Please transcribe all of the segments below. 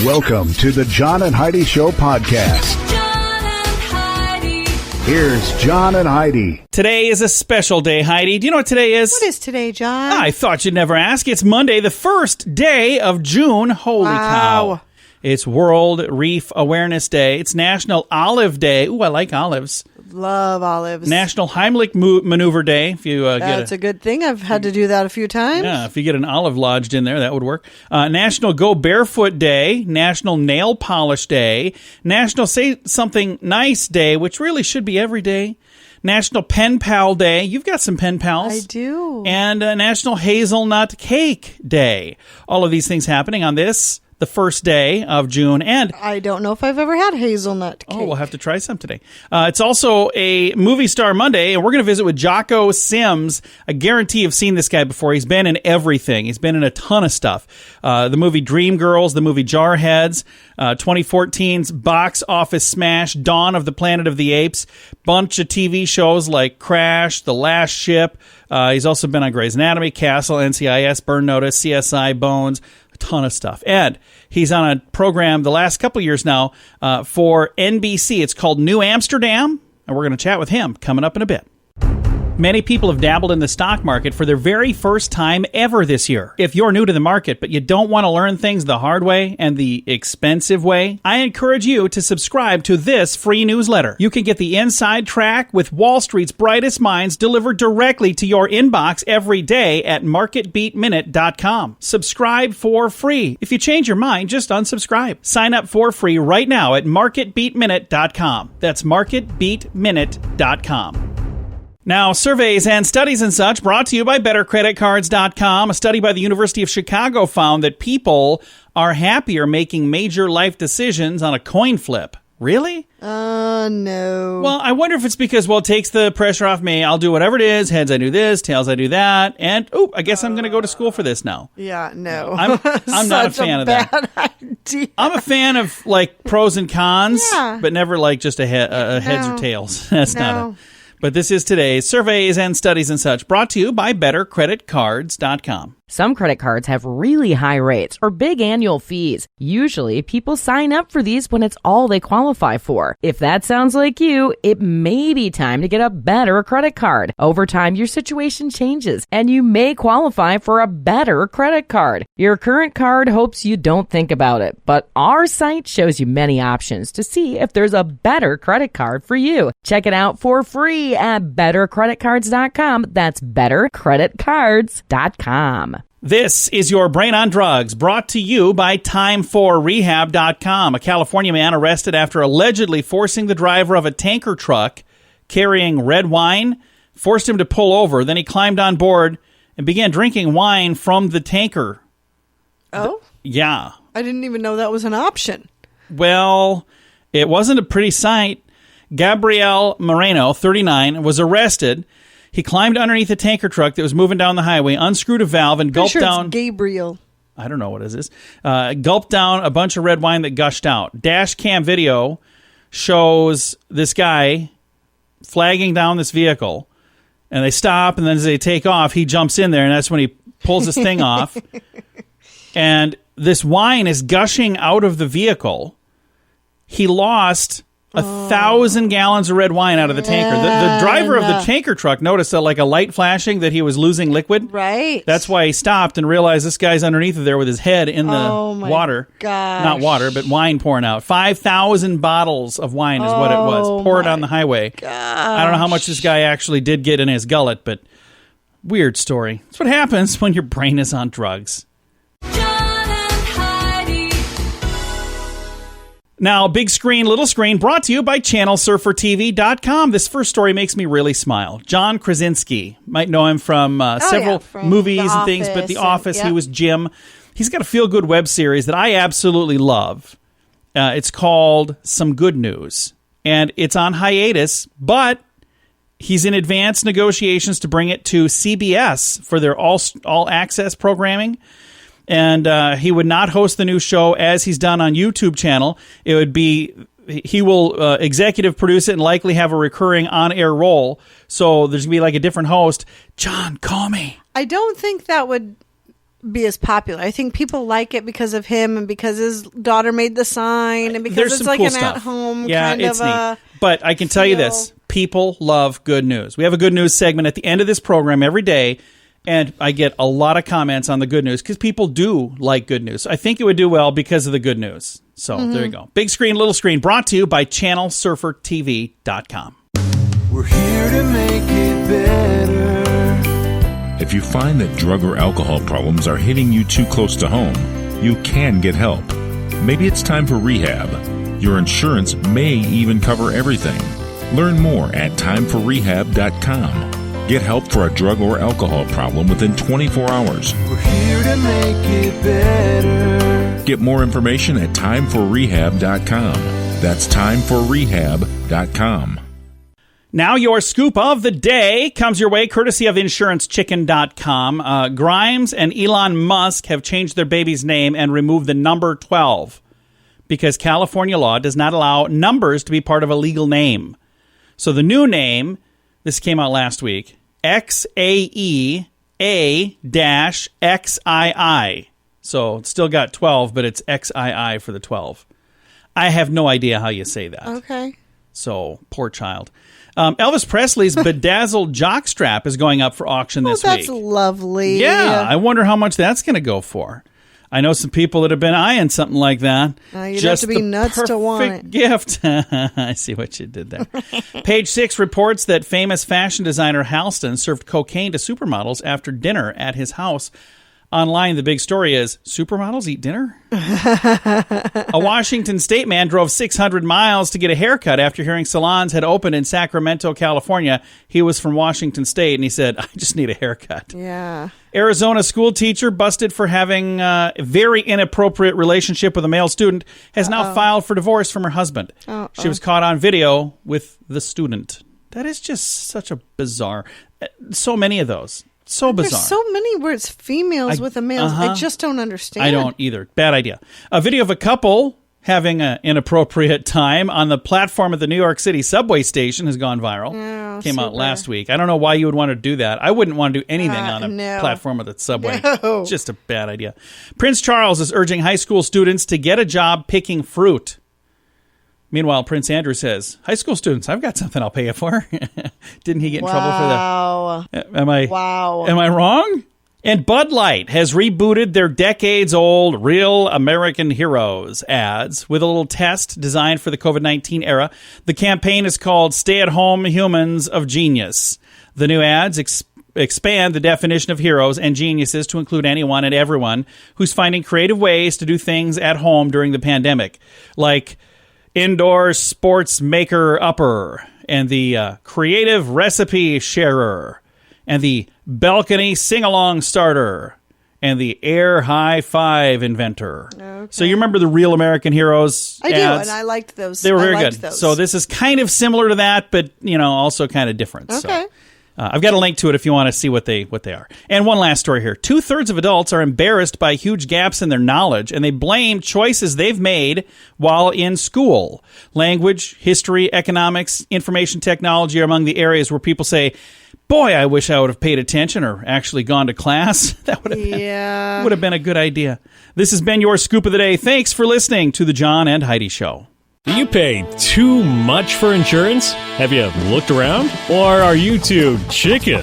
Welcome to the John and Heidi Show podcast. John and Heidi. Here's John and Heidi. Today is a special day, Heidi. Do you know what today is? What is today, John? I thought you'd never ask. It's Monday, the first day of June. Holy cow. It's World Reef Awareness Day. It's National Olive Day. Ooh, I like olives. Love olives. National Heimlich Maneuver Day. If you That's a good thing. I've had to do that a few times. Yeah, if you get an olive lodged in there, that would work. National Go Barefoot Day. National Nail Polish Day. National Say Something Nice Day, which really should be every day. National Pen Pal Day. You've got some pen pals. I do. And National Hazelnut Cake Day. All of these things happening on this, the first day of June. And I don't know if I've ever had hazelnut cake. oh, we'll have to try some today. It's also a Movie Star Monday, and we're going to visit with Jocko Sims. I guarantee you've seen this guy before. He's been in everything. He's been in a ton of stuff. The movie Dreamgirls, the movie Jarheads, 2014's box office smash, Dawn of the Planet of the Apes, bunch of TV shows like Crash, The Last Ship. He's also been on Grey's Anatomy, Castle, NCIS, Burn Notice, CSI, Bones, a ton of stuff. And he's on a program the last couple years now for NBC. It's called New Amsterdam, and we're going to chat with him coming up in a bit. Many people have dabbled in the stock market for their very first time ever this year. If you're new to the market, but you don't want to learn things the hard way and the expensive way, I encourage you to subscribe to this free newsletter. You can get the inside track with Wall Street's brightest minds delivered directly to your inbox every day at marketbeatminute.com. Subscribe for free. If you change your mind, just unsubscribe. Sign up for free right now at marketbeatminute.com. That's marketbeatminute.com. Now, surveys and studies and such brought to you by BetterCreditCards.com. A study by the University of Chicago found that people are happier making major life decisions on a coin flip. Really? No. Well, I wonder if it's because, it takes the pressure off me. I'll do whatever it is. Heads, I do this. Tails, I do that. And, I guess I'm going to go to school for this now. Yeah, no. I'm not a fan of that. Idea. I'm a fan of, pros and cons, Yeah. but never, just a heads or tails. That's not it. But this is today's surveys and studies and such, brought to you by BetterCreditCards.com. Some credit cards have really high rates or big annual fees. Usually, people sign up for these when it's all they qualify for. If that sounds like you, it may be time to get a better credit card. Over time, your situation changes, and you may qualify for a better credit card. Your current card hopes you don't think about it, but our site shows you many options to see if there's a better credit card for you. Check it out for free at BetterCreditCards.com. That's BetterCreditCards.com. This is your Brain on Drugs, brought to you by Time4Rehab.com. A California man arrested after allegedly forcing the driver of a tanker truck carrying red wine, forced him to pull over. Then he climbed on board and began drinking wine from the tanker. Oh? Yeah. I didn't even know that was an option. Well, it wasn't a pretty sight. Gabriel Moreno, 39, was arrested. He climbed underneath a tanker truck that was moving down the highway, unscrewed a valve, and gulped down... It's Gabriel. I don't know what it is. Gulped down a bunch of red wine that gushed out. Dash cam video shows this guy flagging down this vehicle, and they stop, and then as they take off, he jumps in there, and that's when he pulls this thing off. And this wine is gushing out of the vehicle. He lost 1,000 gallons of red wine out of the tanker. The driver of the tanker truck noticed that, a light flashing, that he was losing liquid. Right. That's why he stopped and realized this guy's underneath of there with his head in the water. Gosh. Not water, but wine pouring out. 5,000 bottles of wine is what it was. Poured on the highway. Gosh. I don't know how much this guy actually did get in his gullet, but weird story. That's what happens when your brain is on drugs. Now, big screen, little screen, brought to you by ChannelSurferTV.com. This first story makes me really smile. John Krasinski. Might know him from several movies and things, but The Office, he was Jim. He's got a feel-good web series that I absolutely love. It's called Some Good News, and it's on hiatus, but he's in advanced negotiations to bring it to CBS for their all-access programming. And he would not host the new show as he's done on YouTube channel. It would be, he will executive produce it and likely have a recurring on-air role. So there's going to be a different host. John, call me. I don't think that would be as popular. I think people like it because of him and because his daughter made the sign and because There's it's some like cool an stuff. at-home Yeah, kind it's of a neat. But I can tell you feel. this. People love good news. We have a good news segment at the end of this program every day, and I get a lot of comments on the good news because people do like good news. I think it would do well because of the good news. So there you go. Big screen, little screen, brought to you by ChannelSurferTV.com. We're here to make it better. If you find that drug or alcohol problems are hitting you too close to home, you can get help. Maybe it's time for rehab. Your insurance may even cover everything. Learn more at timeforrehab.com. Get help for a drug or alcohol problem within 24 hours. We're here to make it better. Get more information at timeforrehab.com. That's timeforrehab.com. Now your scoop of the day comes your way courtesy of InsuranceChicken.com. Grimes and Elon Musk have changed their baby's name and removed the number 12 because California law does not allow numbers to be part of a legal name. So the new name, this came out last week, XAEA-XII. So it's still got 12, but it's XII for the 12. I have no idea how you say that. Okay. So, poor child. Elvis Presley's bedazzled jockstrap is going up for auction this that's week. lovely. Yeah, I wonder how much that's going to go for. I know some people that have been eyeing something like that. You'd have to be the nuts to want perfect it. gift. I see what you did there. Page 6 reports that famous fashion designer Halston served cocaine to supermodels after dinner at his house. Online, the big story is, supermodels eat dinner? A Washington State man drove 600 miles to get a haircut after hearing salons had opened in Sacramento, California. He was from Washington State, and he said, I just need a haircut. Yeah. Arizona school teacher busted for having a very inappropriate relationship with a male student has now filed for divorce from her husband. She was caught on video with the student. That is just such a bizarre... So many of those. So bizarre. There's so many where it's females with a male. I just don't understand. I don't either. Bad idea. A video of a couple having an inappropriate time on the platform at the New York City subway station has gone viral. Oh, Came out super. last week. I don't know why you would want to do that. I wouldn't want to do anything on a no. platform of the subway. No. Just a bad idea. Prince Charles is urging high school students to get a job picking fruit. Meanwhile, Prince Andrew says, high school students, I've got something I'll pay you for. Didn't he get in trouble for that? Wow. Am I wrong? And Bud Light has rebooted their decades-old Real American Heroes ads with a little test designed for the COVID-19 era. The campaign is called Stay-at-Home Humans of Genius. The new ads expand the definition of heroes and geniuses to include anyone and everyone who's finding creative ways to do things at home during the pandemic, like indoor sports maker upper, and the creative recipe sharer, and the balcony sing-along starter, and the air high five inventor. Okay. So you remember the Real American Heroes I do, ads? and I liked those. They were very good. Those. So this is kind of similar to that, but also kind of different. Okay. So, I've got a link to it if you want to see what they are. And one last story here. 2/3 of adults are embarrassed by huge gaps in their knowledge, and they blame choices they've made while in school. Language, history, economics, information technology are among the areas where people say, boy, I wish I would have paid attention or actually gone to class. That would have been a good idea. This has been your Scoop of the Day. Thanks for listening to The John and Heidi Show. Do you pay too much for insurance? Have you looked around? Or are you too chicken?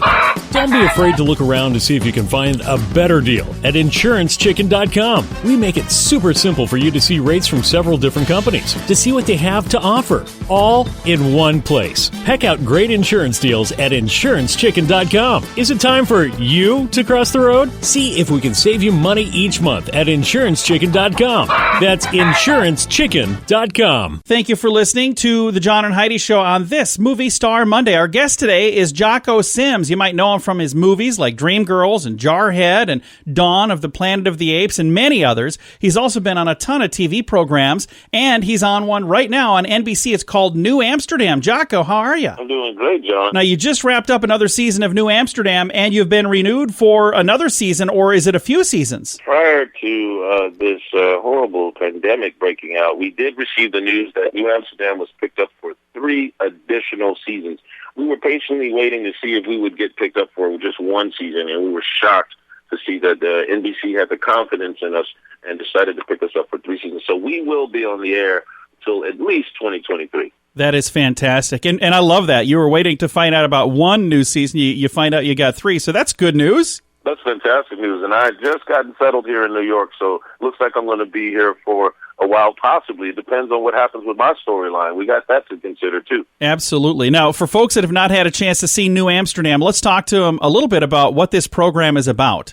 Don't be afraid to look around to see if you can find a better deal at InsuranceChicken.com. We make it super simple for you to see rates from several different companies, to see what they have to offer, all in one place. Peck out great insurance deals at InsuranceChicken.com. Is it time for you to cross the road? See if we can save you money each month at InsuranceChicken.com. That's InsuranceChicken.com. Thank you for listening to The John and Heidi Show on this Movie Star Monday. Our guest today is Jocko Sims. You might know him from his movies like Dreamgirls and Jarhead and Dawn of the Planet of the Apes and many others. He's also been on a ton of TV programs, and he's on one right now on NBC. It's called New Amsterdam. Jocko, how are you? I'm doing great, John. Now, you just wrapped up another season of New Amsterdam, and you've been renewed for another season, or is it a few seasons? Prior to this horrible pandemic breaking out, we did receive the news that New Amsterdam was picked up for 3 additional seasons. We were patiently waiting to see if we would get picked up for just one season, and we were shocked to see that NBC had the confidence in us and decided to pick us up for 3 seasons. So we will be on the air till at least 2023. That is fantastic. And I love that. You were waiting to find out about one new season. You find out you got 3, so that's good news. That's fantastic news. And I just gotten settled here in New York, so looks like I'm going to be here for a while, possibly. It depends on what happens with my storyline. We got that to consider, too. Absolutely. Now, for folks that have not had a chance to see New Amsterdam, let's talk to them a little bit about what this program is about.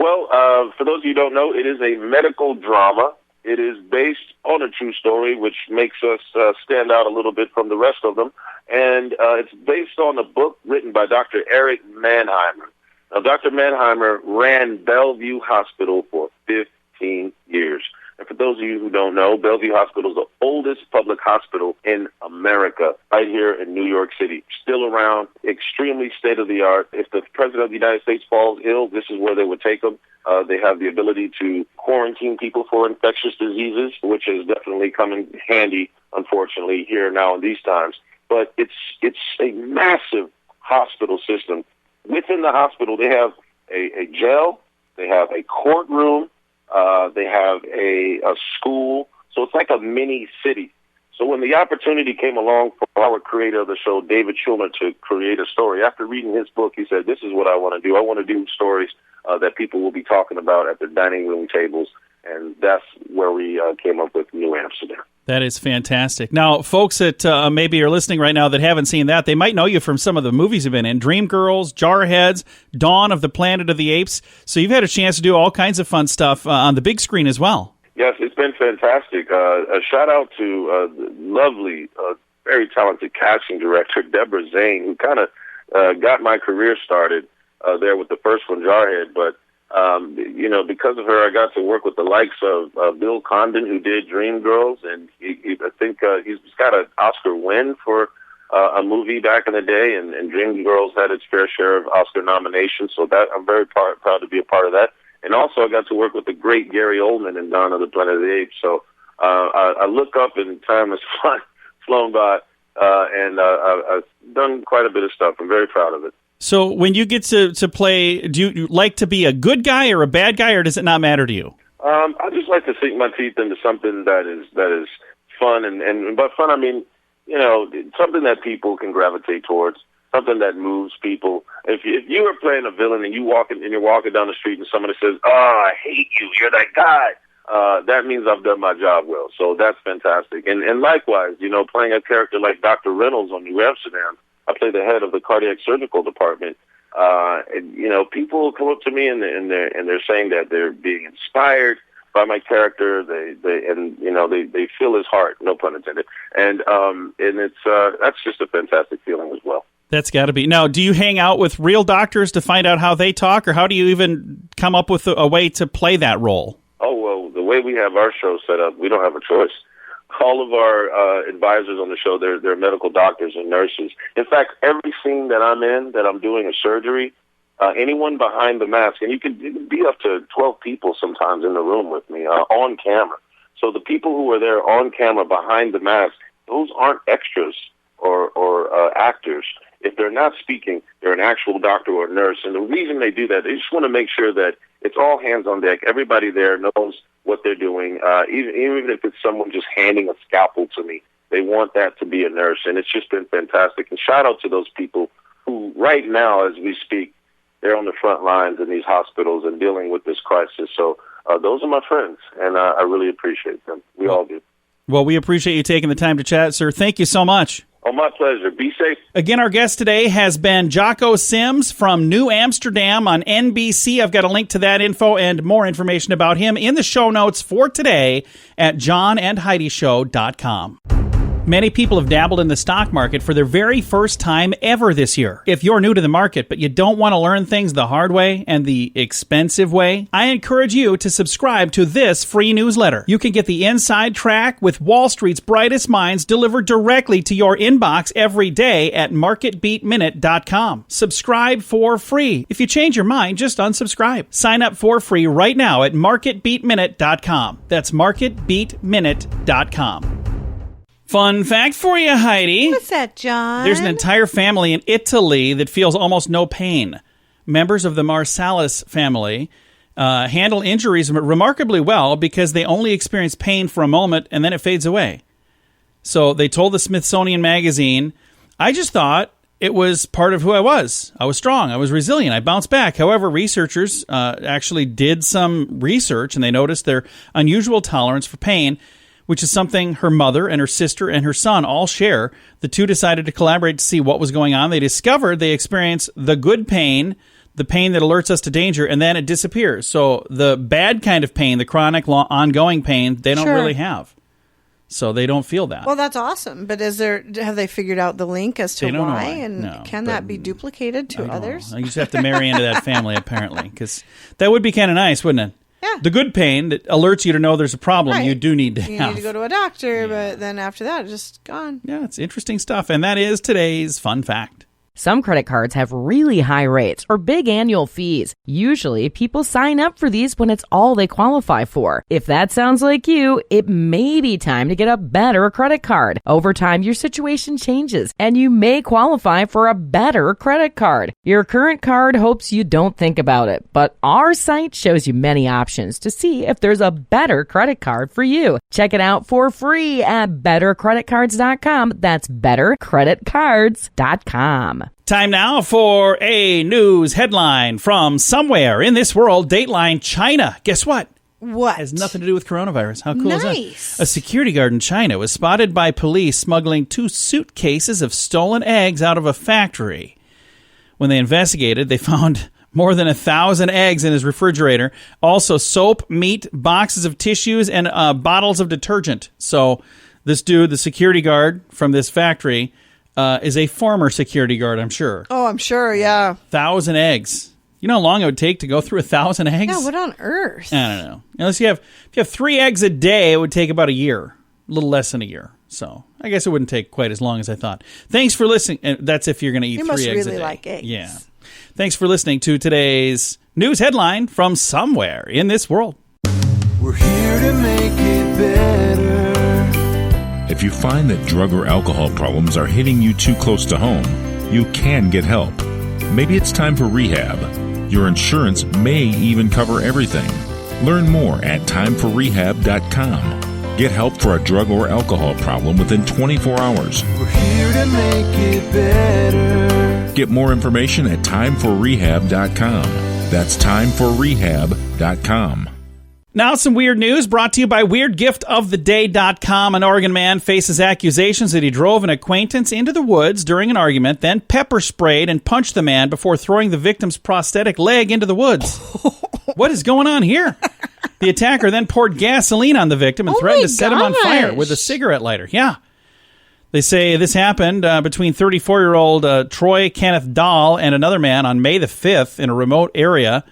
Well, for those of you who don't know, it is a medical drama. It is based on a true story, which makes us stand out a little bit from the rest of them. And it's based on a book written by Dr. Eric Mannheimer. Now, Dr. Mannheimer ran Bellevue Hospital for 15 years. And for those of you who don't know, Bellevue Hospital is the oldest public hospital in America, right here in New York City. Still around, extremely state-of-the-art. If the President of the United States falls ill, this is where they would take them. They have the ability to quarantine people for infectious diseases, which is definitely coming handy, unfortunately, here now in these times. But it's a massive hospital system. Within the hospital, they have a jail, they have a courtroom, they have a school. So it's like a mini city. So when the opportunity came along for our creator of the show, David Schulmer, to create a story, after reading his book, he said, this is what I want to do. I want to do stories that people will be talking about at their dining room tables. And that's where we came up with New Amsterdam. That is fantastic. Now, folks that maybe are listening right now that haven't seen that, they might know you from some of the movies you've been in. Dreamgirls, Jarheads, Dawn of the Planet of the Apes. So you've had a chance to do all kinds of fun stuff on the big screen as well. Yes, it's been fantastic. A shout-out to the lovely, very talented casting director, Deborah Zane, who kind of got my career started there with the first one, Jarhead. But because of her, I got to work with the likes of Bill Condon, who did Dreamgirls, and I think he's got an Oscar win for a movie back in the day, and Dreamgirls had its fair share of Oscar nominations, so that I'm very proud to be a part of that. And also I got to work with the great Gary Oldman in Dawn of the Planet of the Apes, so I look up and time has flown by, and I've done quite a bit of stuff. I'm very proud of it. So when you get to play, do you like to be a good guy or a bad guy, or does it not matter to you? I just like to sink my teeth into something that is fun, and by fun I mean, something that people can gravitate towards, something that moves people. If you are playing a villain and you're walking down the street and somebody says, "Oh, I hate you, you're that guy," that means I've done my job well. So that's fantastic. And likewise, playing a character like Dr. Reynolds on New Amsterdam, I play the head of the cardiac surgical department. People come up to me and they're saying that they're being inspired by my character. They feel his heart, no pun intended. And it's that's just a fantastic feeling as well. That's got to be. Now, do you hang out with real doctors to find out how they talk, or how do you even come up with a way to play that role? Oh, well, the way we have our show set up, we don't have a choice. All of our advisors on the show, they're medical doctors and nurses. In fact, every scene that I'm in, that I'm doing a surgery, anyone behind the mask, and you can be up to 12 people sometimes in the room with me on camera. So the people who are there on camera behind the mask, those aren't extras or actors. If they're not speaking, they're an actual doctor or nurse. And the reason they do that, they just want to make sure that it's all hands on deck. Everybody there knows what they're doing. Even if it's someone just handing a scalpel to me, they want that to be a nurse. And it's just been fantastic. And shout out to those people who right now, as we speak, they're on the front lines in these hospitals and dealing with this crisis. So those are my friends, and I really appreciate them. We all do. Well, we appreciate you taking the time to chat, sir. Thank you so much. Oh, my pleasure. Be safe. Again, our guest today has been Jocko Sims from New Amsterdam on NBC. I've got a link to that info and more information about him in the show notes for today at johnandheidishow.com. Many people have dabbled in the stock market for their very first time ever this year. If you're new to the market, but you don't want to learn things the hard way and the expensive way, I encourage you to subscribe to this free newsletter. You can get the inside track with Wall Street's brightest minds delivered directly to your inbox every day at marketbeatminute.com. Subscribe for free. If you change your mind, just unsubscribe. Sign up for free right now at marketbeatminute.com. That's marketbeatminute.com. Fun fact for you, Heidi. What's that, John? There's an entire family in Italy that feels almost no pain. members of the Marsalis family handle injuries remarkably well because they only experience pain for a moment and then it fades away. So they told the Smithsonian Magazine, I just thought it was part of who I was. I was strong. I was resilient. I bounced back. However, researchers actually did some research and they noticed their unusual tolerance for pain, which is something her mother and her sister and her son all share. The two decided to collaborate to see what was going on. They discovered they experience the good pain, the pain that alerts us to danger, and then it disappears. So the bad kind of pain, the chronic, ongoing pain, they don't really have. So they don't feel that. Well, that's awesome. But have they figured out the link as to why? And No, can that be duplicated to others? You just have to marry into that family, apparently, because that would be kind of nice, wouldn't it? Yeah. The good pain that alerts you to know there's a problem, you do need to have. You need to go to a doctor, but then after that, it's just gone. Yeah, it's interesting stuff. And that is today's fun fact. Some credit cards have really high rates or big annual fees. Usually, people sign up for these when it's all they qualify for. If that sounds like you, it may be time to get a better credit card. Over time, your situation changes, and you may qualify for a better credit card. Your current card hopes you don't think about it, but our site shows you many options to see if there's a better credit card for you. Check it out for free at bettercreditcards.com. That's bettercreditcards.com. Time now for a news headline from somewhere in this world. Dateline China. Guess what? What? Has nothing to do with coronavirus. How cool is Nice. that? A security guard in China was spotted by police smuggling 2 suitcases of stolen eggs out of a factory. When they investigated, they found more than 1,000 eggs in his refrigerator. Also soap, meat, boxes of tissues, and bottles of detergent. So this dude, the security guard from this factory, is a former security guard, I'm sure. Oh, I'm sure, yeah. 1,000 eggs. You know how long it would take to go through 1,000 eggs? Yeah, what on earth? I don't know. Unless if you have 3 eggs a day, it would take about a year. A little less than a year. So I guess it wouldn't take quite as long as I thought. Thanks for listening. And that's if you're going to eat 3 eggs a day. You must really like eggs. Yeah. Thanks for listening to today's news headline from somewhere in this world. We're here to make it better. If you find that drug or alcohol problems are hitting you too close to home, you can get help. Maybe it's time for rehab. Your insurance may even cover everything. Learn more at timeforrehab.com. Get help for a drug or alcohol problem within 24 hours. We're here to make it better. Get more information at timeforrehab.com. That's timeforrehab.com. Now some weird news brought to you by WeirdGiftOfTheDay.com. An Oregon man faces accusations that he drove an acquaintance into the woods during an argument, then pepper sprayed and punched the man before throwing the victim's prosthetic leg into the woods. What is going on here? The attacker then poured gasoline on the victim and threatened to set him on fire with a cigarette lighter. Yeah. They say this happened between 34-year-old Troy Kenneth Dahl and another man on May the 5th in a remote area,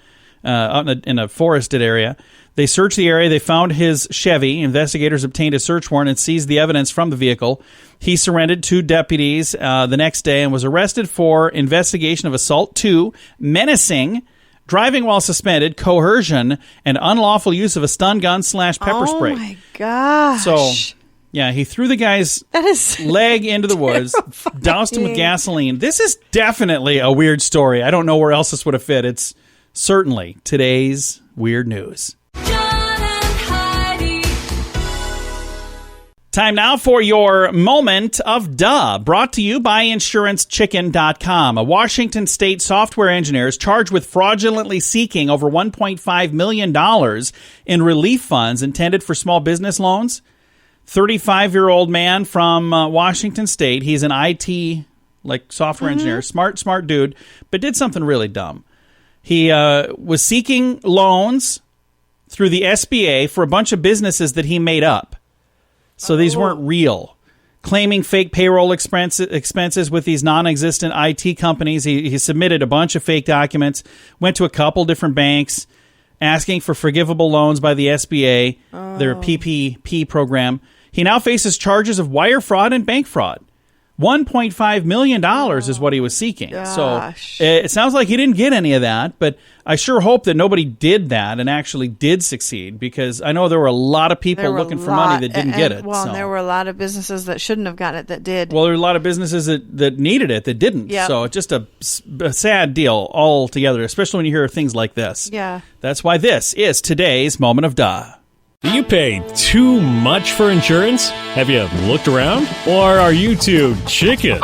out in a forested area. They searched the area. They found his Chevy. Investigators obtained a search warrant and seized the evidence from the vehicle. He surrendered to deputies the next day and was arrested for investigation of assault 2, menacing, driving while suspended, coercion, and unlawful use of a stun gun / pepper spray. Oh, my gosh. So, yeah, he threw the guy's leg into the woods, doused him with gasoline. This is definitely a weird story. I don't know where else this would have fit. It's certainly today's weird news. Time now for your moment of duh, brought to you by InsuranceChicken.com. A Washington state software engineer is charged with fraudulently seeking over $1.5 million in relief funds intended for small business loans. 35-year-old man from Washington state. He's an IT software engineer, smart dude, but did something really dumb. He was seeking loans through the SBA for a bunch of businesses that he made up. So these weren't real. Claiming fake payroll expenses with these non-existent IT companies. He submitted a bunch of fake documents, went to a couple different banks, asking for forgivable loans by the SBA, their PPP program. He now faces charges of wire fraud and bank fraud. $1.5 million is what he was seeking. Gosh. So it sounds like he didn't get any of that, but I sure hope that nobody did that and actually did succeed, because I know there were a lot of people looking for money that didn't get it. Well, and there were a lot of businesses that shouldn't have gotten it that did. Well, there were a lot of businesses that needed it that didn't. Yep. So it's just a sad deal altogether, especially when you hear things like this. Yeah. That's why this is today's Moment of Da. Do you pay too much for insurance? Have you looked around? Or are you too chicken?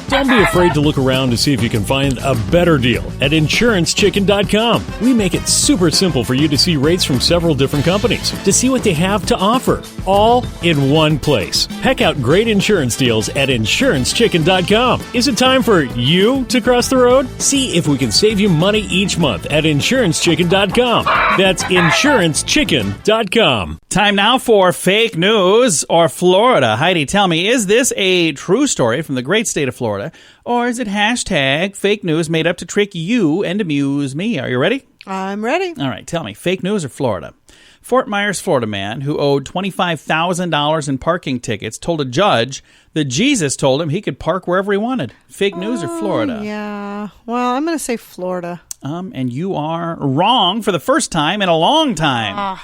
Don't be afraid to look around to see if you can find a better deal at InsuranceChicken.com. We make it super simple for you to see rates from several different companies, to see what they have to offer, all in one place. Heck out great insurance deals at InsuranceChicken.com. Is it time for you to cross the road? See if we can save you money each month at InsuranceChicken.com. That's InsuranceChicken.com. Time now for fake news or Florida. Heidi, tell me, is this a true story from the great state of Florida, or is it hashtag fake news made up to trick you and amuse me? Are you ready? I'm ready. All right, tell me, fake news or Florida? Fort Myers, Florida man who owed $25,000 in parking tickets told a judge that Jesus told him he could park wherever he wanted. Fake news or Florida? Yeah. Well, I'm going to say Florida. And you are wrong for the first time in a long time.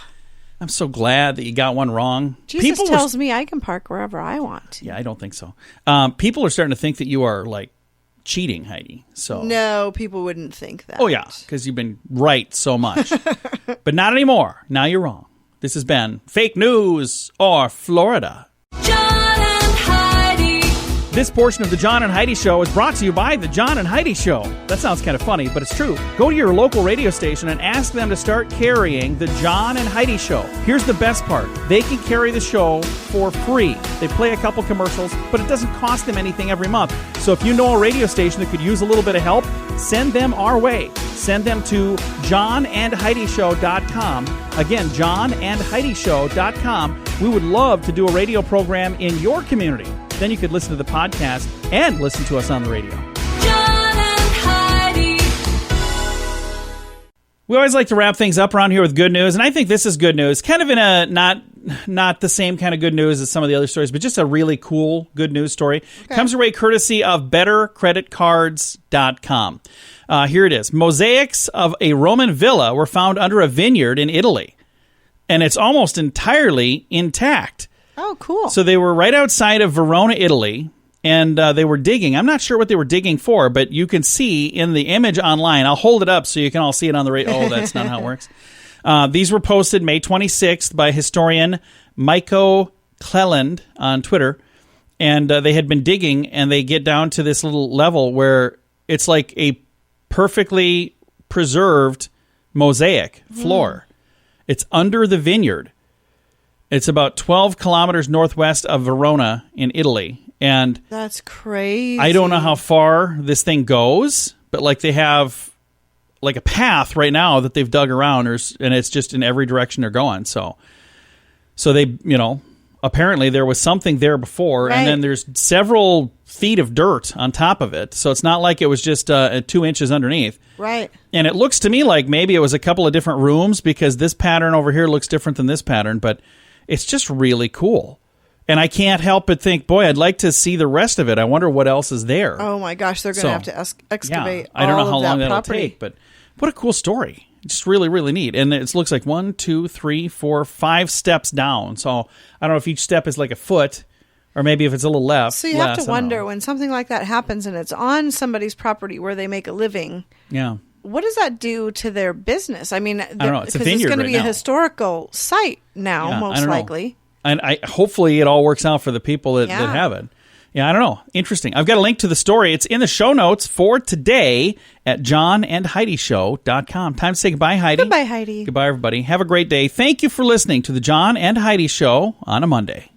I'm so glad that you got one wrong. Jesus tells me I can park wherever I want to. Yeah, I don't think so. People are starting to think that you are, like, cheating, Heidi. So no, people wouldn't think that. Oh, yeah, because you've been right so much. But not anymore. Now you're wrong. This has been Fake News or Florida. John and Heidi. This portion of the John and Heidi Show is brought to you by the John and Heidi Show. That sounds kind of funny, but it's true. Go to your local radio station and ask them to start carrying the John and Heidi Show. Here's the best part. They can carry the show for free. They play a couple commercials, but it doesn't cost them anything every month. So if you know a radio station that could use a little bit of help, send them our way. Send them to johnandheidishow.com. Again, johnandheidishow.com. We would love to do a radio program in your community. Then you could listen to the podcast and listen to us on the radio. John and Heidi. We always like to wrap things up around here with good news, and I think this is good news. Kind of in a not the same kind of good news as some of the other stories, but just a really cool good news story. Okay. Comes your way courtesy of BetterCreditCards.com. Here it is. Mosaics of a Roman villa were found under a vineyard in Italy, and it's almost entirely intact. Oh, cool. So they were right outside of Verona, Italy, and they were digging. I'm not sure what they were digging for, but you can see in the image online. I'll hold it up so you can all see it on the radio. Oh, that's not how it works. These were posted May 26th by historian Michael Cleland on Twitter, and they had been digging, and they get down to this little level where it's like a perfectly preserved mosaic floor. It's under the vineyard. It's about 12 kilometers northwest of Verona in Italy. And that's crazy. I don't know how far this thing goes, but like they have like a path right now that they've dug around, and it's just in every direction they're going. So they, apparently there was something there before, right. And then there's several feet of dirt on top of it. So it's not like it was just 2 inches underneath. Right. And it looks to me like maybe it was a couple of different rooms, because this pattern over here looks different than this pattern, but it's just really cool. And I can't help but think, boy, I'd like to see the rest of it. I wonder what else is there. Oh, my gosh. They're going to have to excavate I don't know how long that'll property. take, but what a cool story. It's really, really neat. And it looks like 1, 2, 3, 4, 5 steps down. So I don't know if each step is like a foot, or maybe if it's a little less. So you have to wonder, when something like that happens and it's on somebody's property where they make a living. Yeah. What does that do to their business? I mean, I don't know. It's a vineyard. It's going to be a historical site now, most likely. And hopefully it all works out for the people that have it. Yeah, I don't know. Interesting. I've got a link to the story. It's in the show notes for today at johnandheidishow.com. Time to say goodbye, Heidi. Goodbye, Heidi. Goodbye, everybody. Have a great day. Thank you for listening to the John and Heidi Show on a Monday.